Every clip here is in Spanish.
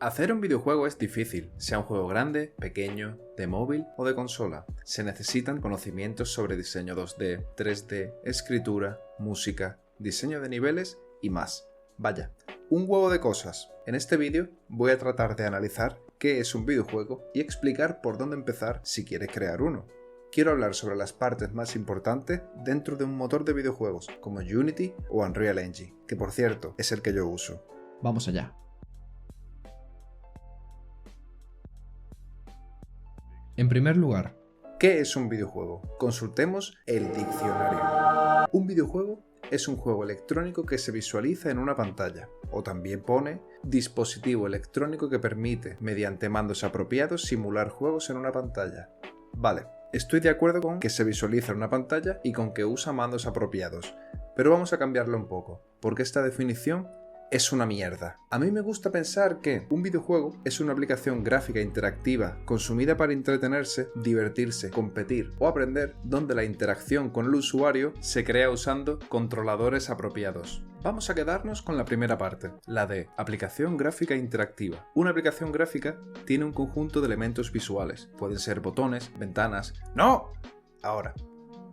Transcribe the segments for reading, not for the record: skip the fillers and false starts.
Hacer un videojuego es difícil, sea un juego grande, pequeño, de móvil o de consola. Se necesitan conocimientos sobre diseño 2D, 3D, escritura, música, diseño de niveles y más. Vaya, un huevo de cosas. En este vídeo voy a tratar de analizar qué es un videojuego y explicar por dónde empezar si quieres crear uno. Quiero hablar sobre las partes más importantes dentro de un motor de videojuegos como Unity o Unreal Engine, que por cierto es el que yo uso. Vamos allá. En primer lugar, ¿qué es un videojuego? Consultemos el diccionario. Un videojuego es un juego electrónico que se visualiza en una pantalla, o también pone dispositivo electrónico que permite, mediante mandos apropiados, simular juegos en una pantalla. Vale, estoy de acuerdo con que se visualiza en una pantalla y con que usa mandos apropiados, pero vamos a cambiarlo un poco, porque esta definición es una mierda. A mí me gusta pensar que un videojuego es una aplicación gráfica interactiva consumida para entretenerse, divertirse, competir o aprender, donde la interacción con el usuario se crea usando controladores apropiados. Vamos a quedarnos con la primera parte, la de aplicación gráfica interactiva. Una aplicación gráfica tiene un conjunto de elementos visuales. Pueden ser botones, ventanas... ¡No! Ahora,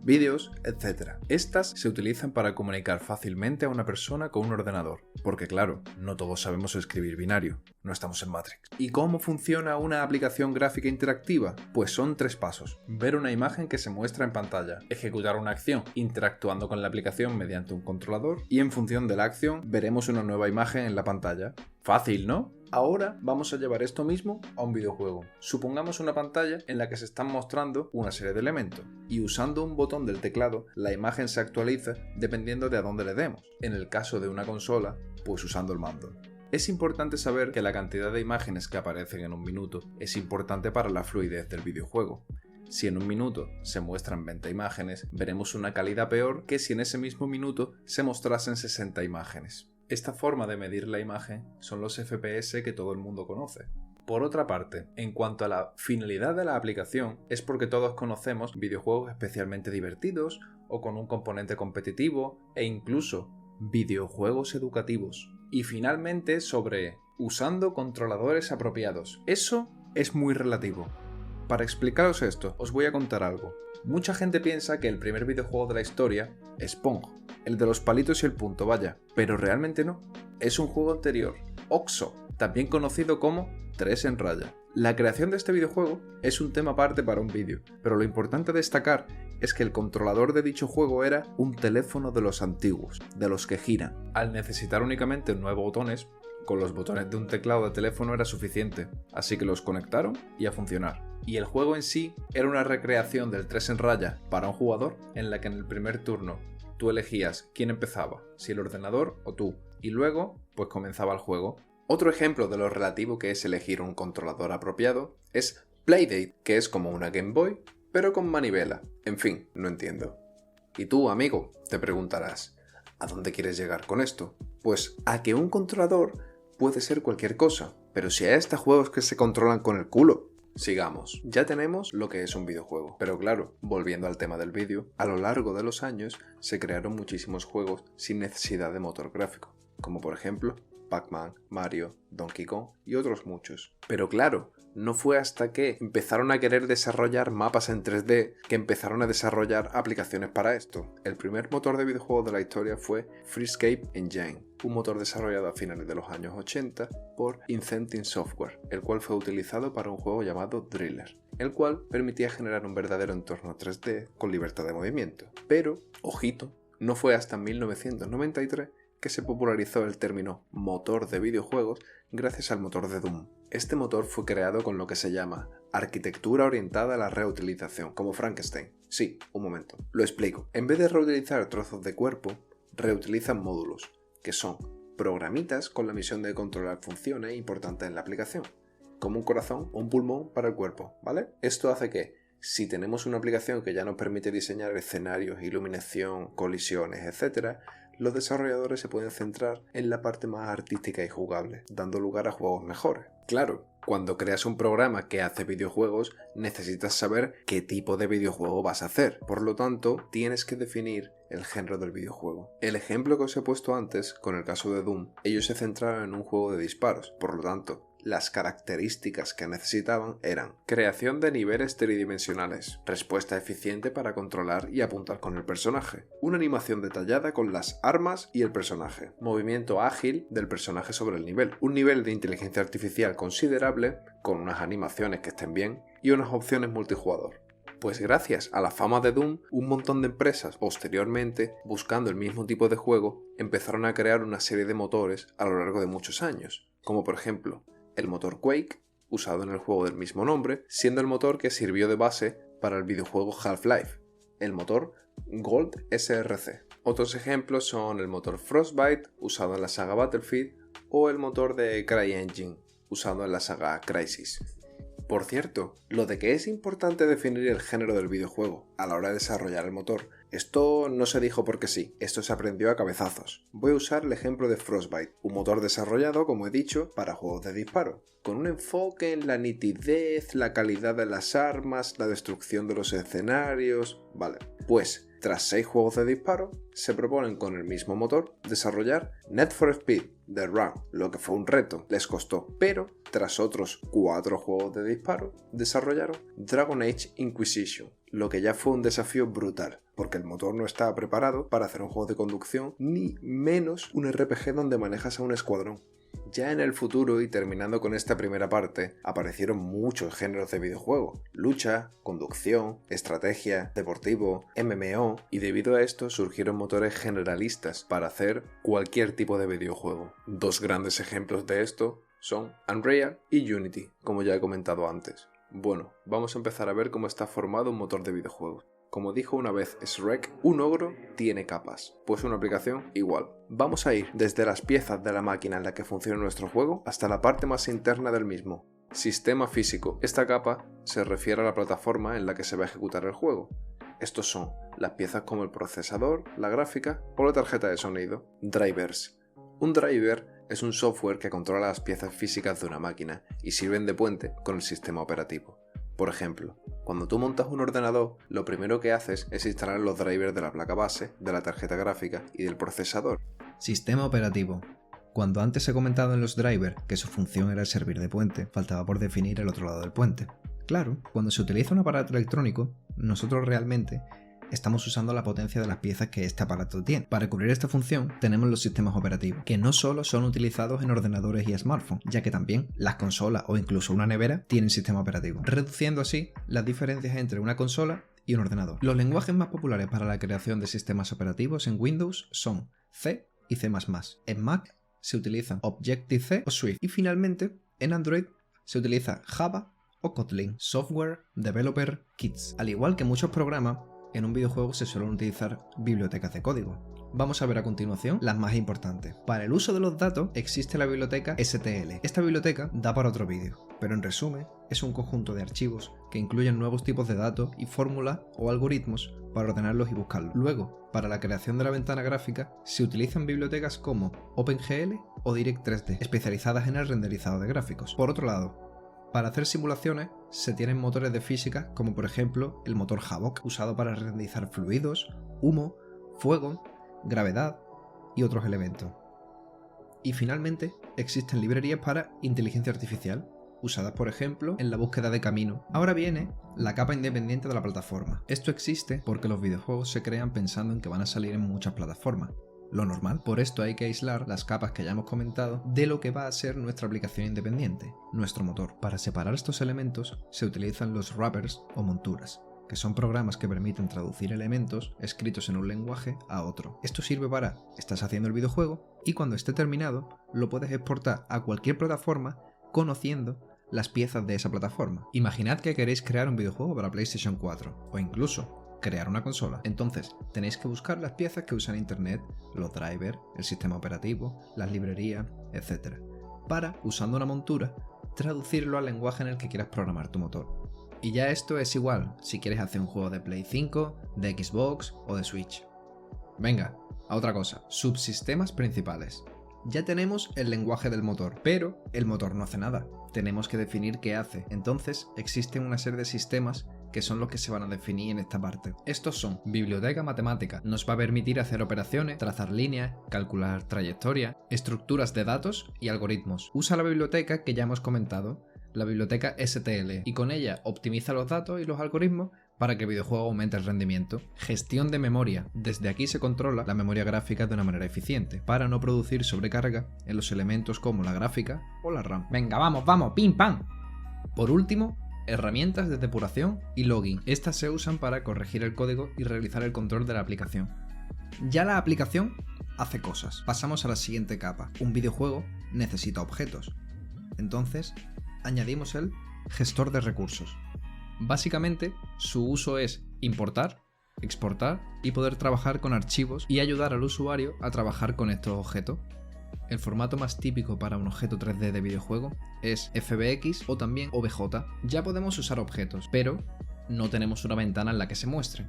vídeos, etc. Estas se utilizan para comunicar fácilmente a una persona con un ordenador, porque claro, no todos sabemos escribir binario, no estamos en Matrix. ¿Y cómo funciona una aplicación gráfica interactiva? Pues son 3 pasos. Ver una imagen que se muestra en pantalla, ejecutar una acción interactuando con la aplicación mediante un controlador y en función de la acción veremos una nueva imagen en la pantalla. Fácil, ¿no? Ahora vamos a llevar esto mismo a un videojuego. Supongamos una pantalla en la que se están mostrando una serie de elementos y usando un botón del teclado la imagen se actualiza dependiendo de a dónde le demos. En el caso de una consola, pues usando el mando. Es importante saber que la cantidad de imágenes que aparecen en un minuto es importante para la fluidez del videojuego. Si en un minuto se muestran 20 imágenes, veremos una calidad peor que si en ese mismo minuto se mostrasen 60 imágenes. Esta forma de medir la imagen son los FPS que todo el mundo conoce. Por otra parte, en cuanto a la finalidad de la aplicación, es porque todos conocemos videojuegos especialmente divertidos o con un componente competitivo e incluso videojuegos educativos. Y finalmente sobre usando controladores apropiados. Eso es muy relativo. Para explicaros esto, os voy a contar algo. Mucha gente piensa que el primer videojuego de la historia es Pong, el de los palitos y el punto, vaya, pero realmente no. Es un juego anterior, Oxo, también conocido como 3 en raya. La creación de este videojuego es un tema aparte para un vídeo, pero lo importante a destacar es que el controlador de dicho juego era un teléfono de los antiguos, de los que giran. Al necesitar únicamente 9 botones, con los botones de un teclado de teléfono era suficiente, así que los conectaron y a funcionar. Y el juego en sí era una recreación del 3 en raya para un jugador en la que en el primer turno tú elegías quién empezaba, si el ordenador o tú, y luego pues comenzaba el juego. Otro ejemplo de lo relativo que es elegir un controlador apropiado es Playdate, que es como una Game Boy, pero con manivela. En fin, no entiendo. Y tú, amigo, te preguntarás, ¿a dónde quieres llegar con esto? Pues a que un controlador puede ser cualquier cosa, pero si hay hasta juegos que se controlan con el culo. Sigamos, ya tenemos lo que es un videojuego, pero claro, volviendo al tema del vídeo, a lo largo de los años se crearon muchísimos juegos sin necesidad de motor gráfico, como por ejemplo Pac-Man, Mario, Donkey Kong y otros muchos. Pero claro, no fue hasta que empezaron a querer desarrollar mapas en 3D que empezaron a desarrollar aplicaciones para esto. El primer motor de videojuegos de la historia fue Freescape Engine, un motor desarrollado a finales de los años 80 por Incentive Software, el cual fue utilizado para un juego llamado Driller, el cual permitía generar un verdadero entorno 3D con libertad de movimiento. Pero, ojito, no fue hasta 1993 que se popularizó el término motor de videojuegos gracias al motor de Doom. Este motor fue creado con lo que se llama arquitectura orientada a la reutilización, como Frankenstein. Sí, un momento, lo explico. En vez de reutilizar trozos de cuerpo, reutilizan módulos, que son programitas con la misión de controlar funciones importantes en la aplicación, como un corazón o un pulmón para el cuerpo, ¿vale? Esto hace que, si tenemos una aplicación que ya nos permite diseñar escenarios, iluminación, colisiones, etc., los desarrolladores se pueden centrar en la parte más artística y jugable, dando lugar a juegos mejores. Claro, cuando creas un programa que hace videojuegos, necesitas saber qué tipo de videojuego vas a hacer. Por lo tanto, tienes que definir el género del videojuego. El ejemplo que os he puesto antes, con el caso de Doom, ellos se centraron en un juego de disparos. Por lo tanto, Las características que necesitaban eran creación de niveles tridimensionales, respuesta eficiente para controlar y apuntar con el personaje, una animación detallada con las armas y el personaje, movimiento ágil del personaje sobre el nivel, un nivel de inteligencia artificial considerable, con unas animaciones que estén bien y unas opciones multijugador. Pues gracias a la fama de Doom, un montón de empresas posteriormente, buscando el mismo tipo de juego, empezaron a crear una serie de motores a lo largo de muchos años, como por ejemplo el motor Quake, usado en el juego del mismo nombre, siendo el motor que sirvió de base para el videojuego Half-Life, el motor Gold SRC. Otros ejemplos son el motor Frostbite, usado en la saga Battlefield, o el motor de CryEngine, usado en la saga Crysis. Por cierto, lo de que es importante definir el género del videojuego a la hora de desarrollar el motor, esto no se dijo porque sí, esto se aprendió a cabezazos. Voy a usar el ejemplo de Frostbite, un motor desarrollado, como he dicho, para juegos de disparo, con un enfoque en la nitidez, la calidad de las armas, la destrucción de los escenarios... Vale, pues tras 6 juegos de disparo, se proponen con el mismo motor desarrollar Need for Speed The Run, lo que fue un reto, les costó, pero tras otros 4 juegos de disparo, desarrollaron Dragon Age Inquisition, lo que ya fue un desafío brutal, porque el motor no estaba preparado para hacer un juego de conducción, ni menos un RPG donde manejas a un escuadrón. Ya en el futuro, y terminando con esta primera parte, aparecieron muchos géneros de videojuego: lucha, conducción, estrategia, deportivo, MMO, y debido a esto surgieron motores generalistas para hacer cualquier tipo de videojuego. 2 grandes ejemplos de esto son Unreal y Unity, como ya he comentado antes. Bueno, vamos a empezar a ver cómo está formado un motor de videojuegos. Como dijo una vez Shrek, un ogro tiene capas, pues una aplicación igual. Vamos a ir desde las piezas de la máquina en la que funciona nuestro juego hasta la parte más interna del mismo. Sistema físico. Esta capa se refiere a la plataforma en la que se va a ejecutar el juego. Estos son las piezas como el procesador, la gráfica o la tarjeta de sonido. Drivers. Un driver es un software que controla las piezas físicas de una máquina y sirven de puente con el sistema operativo. Por ejemplo, cuando tú montas un ordenador, lo primero que haces es instalar los drivers de la placa base, de la tarjeta gráfica y del procesador. Sistema operativo. Cuando antes he comentado en los drivers que su función era el servir de puente, faltaba por definir el otro lado del puente. Claro, cuando se utiliza un aparato electrónico, nosotros realmente estamos usando la potencia de las piezas que este aparato tiene. Para cubrir esta función tenemos los sistemas operativos, que no solo son utilizados en ordenadores y smartphones, ya que también las consolas o incluso una nevera tienen sistema operativo, reduciendo así las diferencias entre una consola y un ordenador. Los lenguajes más populares para la creación de sistemas operativos en Windows son C y C++. En Mac se utilizan Objective-C o Swift, y finalmente en Android se utiliza Java o Kotlin, Software Developer Kits. Al igual que muchos programas, en un videojuego se suelen utilizar bibliotecas de código. Vamos a ver a continuación las más importantes. Para el uso de los datos existe la biblioteca STL. Esta biblioteca da para otro vídeo, pero en resumen es un conjunto de archivos que incluyen nuevos tipos de datos y fórmulas o algoritmos para ordenarlos y buscarlos. Luego, para la creación de la ventana gráfica se utilizan bibliotecas como OpenGL o Direct3D, especializadas en el renderizado de gráficos. Por otro lado, para hacer simulaciones se tienen motores de física como por ejemplo el motor Havok, usado para renderizar fluidos, humo, fuego, gravedad y otros elementos. Y finalmente existen librerías para inteligencia artificial, usadas por ejemplo en la búsqueda de camino. Ahora viene la capa independiente de la plataforma. Esto existe porque los videojuegos se crean pensando en que van a salir en muchas plataformas. Lo normal. Por esto hay que aislar las capas que ya hemos comentado de lo que va a ser nuestra aplicación independiente, nuestro motor. Para separar estos elementos se utilizan los wrappers o monturas, que son programas que permiten traducir elementos escritos en un lenguaje a otro. Esto sirve para, estás haciendo el videojuego y cuando esté terminado lo puedes exportar a cualquier plataforma conociendo las piezas de esa plataforma. Imaginad que queréis crear un videojuego para PlayStation 4 o incluso crear una consola. Entonces tenéis que buscar las piezas que usan internet, los drivers, el sistema operativo, las librerías, etc. para, usando una montura, traducirlo al lenguaje en el que quieras programar tu motor. Y ya esto es igual si quieres hacer un juego de Play 5, de Xbox o de Switch. Venga, a otra cosa. Subsistemas principales. Ya tenemos el lenguaje del motor, pero el motor no hace nada. Tenemos que definir qué hace. Entonces existen una serie de sistemas que son los que se van a definir en esta parte. Estos son: biblioteca matemática, nos va a permitir hacer operaciones, trazar líneas, calcular trayectoria, estructuras de datos y algoritmos. Usa la biblioteca que ya hemos comentado, la biblioteca STL, y con ella optimiza los datos y los algoritmos para que el videojuego aumente el rendimiento. Gestión de memoria. Desde aquí se controla la memoria gráfica de una manera eficiente, para no producir sobrecarga en los elementos como la gráfica o la RAM. Venga, vamos, pim pam. Por último, herramientas de depuración y logging. Estas se usan para corregir el código y realizar el control de la aplicación. Ya la aplicación hace cosas. Pasamos a la siguiente capa. Un videojuego necesita objetos. Entonces, añadimos el gestor de recursos. Básicamente, su uso es importar, exportar y poder trabajar con archivos y ayudar al usuario a trabajar con estos objetos. El formato más típico para un objeto 3D de videojuego es FBX o también OBJ. Ya podemos usar objetos, pero no tenemos una ventana en la que se muestren.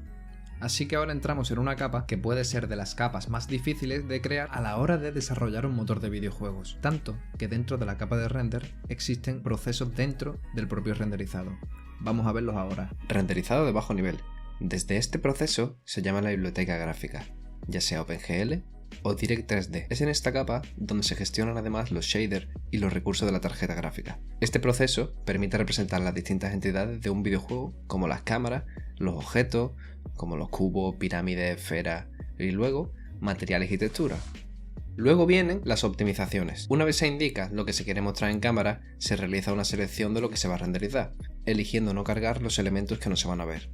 Así que ahora entramos en una capa que puede ser de las capas más difíciles de crear a la hora de desarrollar un motor de videojuegos, tanto que dentro de la capa de render existen procesos dentro del propio renderizado. Vamos a verlos ahora. Renderizado de bajo nivel. Desde este proceso se llama la biblioteca gráfica, ya sea OpenGL o Direct3D. Es en esta capa donde se gestionan además los shaders y los recursos de la tarjeta gráfica. Este proceso permite representar las distintas entidades de un videojuego, como las cámaras, los objetos, como los cubos, pirámides, esferas, y luego materiales y texturas. Luego vienen las optimizaciones. Una vez se indica lo que se quiere mostrar en cámara, se realiza una selección de lo que se va a renderizar, eligiendo no cargar los elementos que no se van a ver.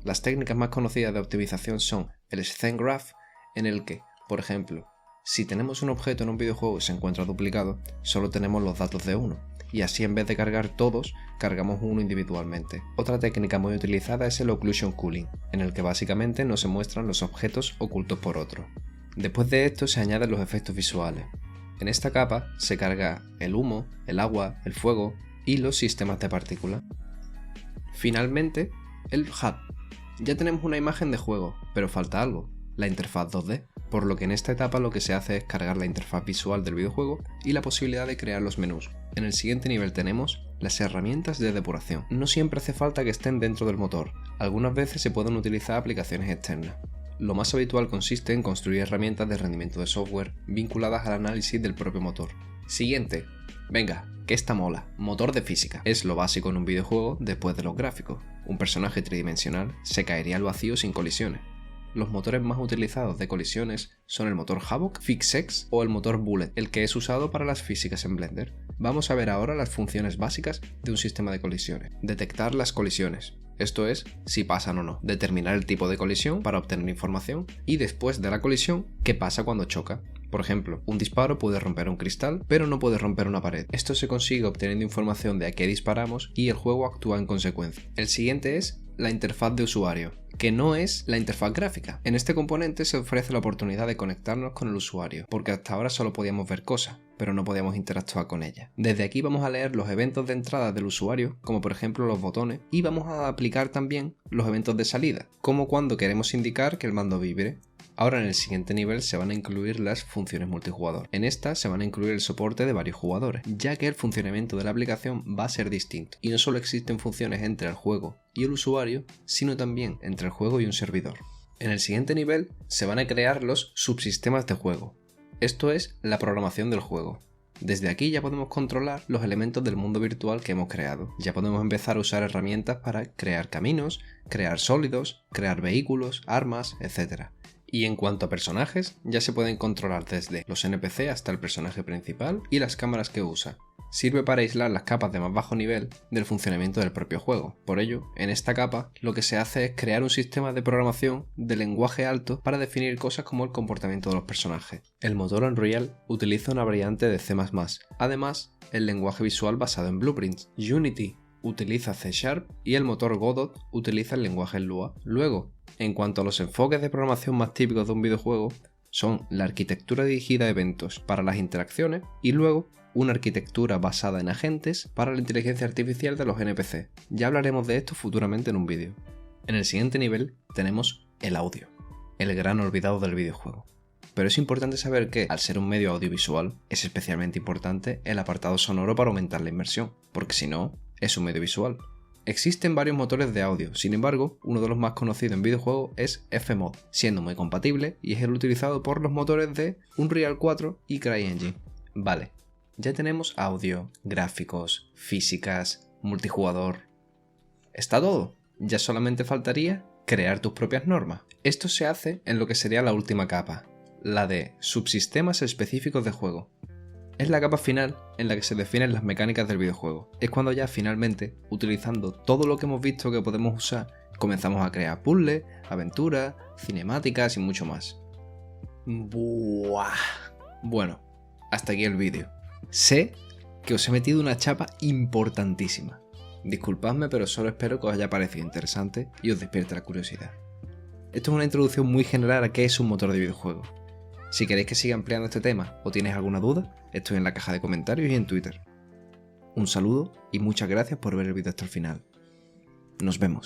Las técnicas más conocidas de optimización son el Scene Graph, en el que, por ejemplo, si tenemos un objeto en un videojuego y se encuentra duplicado, solo tenemos los datos de uno, y así en vez de cargar todos, cargamos uno individualmente. Otra técnica muy utilizada es el Occlusion Culling, en el que básicamente no se muestran los objetos ocultos por otro. Después de esto se añaden los efectos visuales. En esta capa se carga el humo, el agua, el fuego y los sistemas de partículas. Finalmente, el HUD. Ya tenemos una imagen de juego, pero falta algo, la interfaz 2D, por lo que en esta etapa lo que se hace es cargar la interfaz visual del videojuego y la posibilidad de crear los menús. En el siguiente nivel tenemos las herramientas de depuración. No siempre hace falta que estén dentro del motor, algunas veces se pueden utilizar aplicaciones externas. Lo más habitual consiste en construir herramientas de rendimiento de software vinculadas al análisis del propio motor. Siguiente. Venga, que esta mola. Motor de física. Es lo básico en un videojuego después de los gráficos. Un personaje tridimensional se caería al vacío sin colisiones. Los motores más utilizados de colisiones son el motor Havok, FixX o el motor Bullet, el que es usado para las físicas en Blender. Vamos a ver ahora las funciones básicas de un sistema de colisiones. Detectar las colisiones. Esto es, si pasan o no. Determinar el tipo de colisión para obtener información. Y después de la colisión, qué pasa cuando choca. Por ejemplo, un disparo puede romper un cristal, pero no puede romper una pared. Esto se consigue obteniendo información de a qué disparamos y el juego actúa en consecuencia. El siguiente es la interfaz de usuario, que no es la interfaz gráfica. En este componente se ofrece la oportunidad de conectarnos con el usuario, porque hasta ahora solo podíamos ver cosas, pero no podíamos interactuar con ellas. Desde aquí vamos a leer los eventos de entrada del usuario, como por ejemplo los botones, y vamos a aplicar también los eventos de salida, como cuando queremos indicar que el mando vibre. Ahora en el siguiente nivel se van a incluir las funciones multijugador. En esta se van a incluir el soporte de varios jugadores, ya que el funcionamiento de la aplicación va a ser distinto, y no solo existen funciones entre el juego y el usuario, sino también entre el juego y un servidor. En el siguiente nivel se van a crear los subsistemas de juego. Esto es la programación del juego. Desde aquí ya podemos controlar los elementos del mundo virtual que hemos creado. Ya podemos empezar a usar herramientas para crear caminos, crear sólidos, crear vehículos, armas, etc. Y en cuanto a personajes, ya se pueden controlar desde los NPC hasta el personaje principal y las cámaras que usa. Sirve para aislar las capas de más bajo nivel del funcionamiento del propio juego. Por ello, en esta capa lo que se hace es crear un sistema de programación de lenguaje alto para definir cosas como el comportamiento de los personajes. El motor Unreal utiliza una variante de C++, además el lenguaje visual basado en Blueprints. Unity utiliza C# y el motor Godot utiliza el lenguaje Lua. Luego, en cuanto a los enfoques de programación más típicos de un videojuego, son la arquitectura dirigida a eventos para las interacciones y luego una arquitectura basada en agentes para la inteligencia artificial de los NPC. Ya hablaremos de esto futuramente en un vídeo. En el siguiente nivel tenemos el audio, el gran olvidado del videojuego. Pero es importante saber que, al ser un medio audiovisual, es especialmente importante el apartado sonoro para aumentar la inmersión, porque si no, es un medio visual. Existen varios motores de audio, sin embargo, uno de los más conocidos en videojuegos es Fmod, siendo muy compatible y es el utilizado por los motores de Unreal 4 y CryEngine. Vale, ya tenemos audio, gráficos, físicas, multijugador. ¿Está todo? Ya solamente faltaría crear tus propias normas. Esto se hace en lo que sería la última capa, la de subsistemas específicos de juego. Es la capa final en la que se definen las mecánicas del videojuego. Es cuando ya finalmente, utilizando todo lo que hemos visto que podemos usar, comenzamos a crear puzzles, aventuras, cinemáticas y mucho más. ¡Buah! Bueno, hasta aquí el vídeo. Sé que os he metido una chapa importantísima. Disculpadme, pero solo espero que os haya parecido interesante y os despierte la curiosidad. Esto es una introducción muy general a qué es un motor de videojuego. Si queréis que siga ampliando este tema o tienes alguna duda, estoy en la caja de comentarios y en Twitter. Un saludo y muchas gracias por ver el vídeo hasta el final. Nos vemos.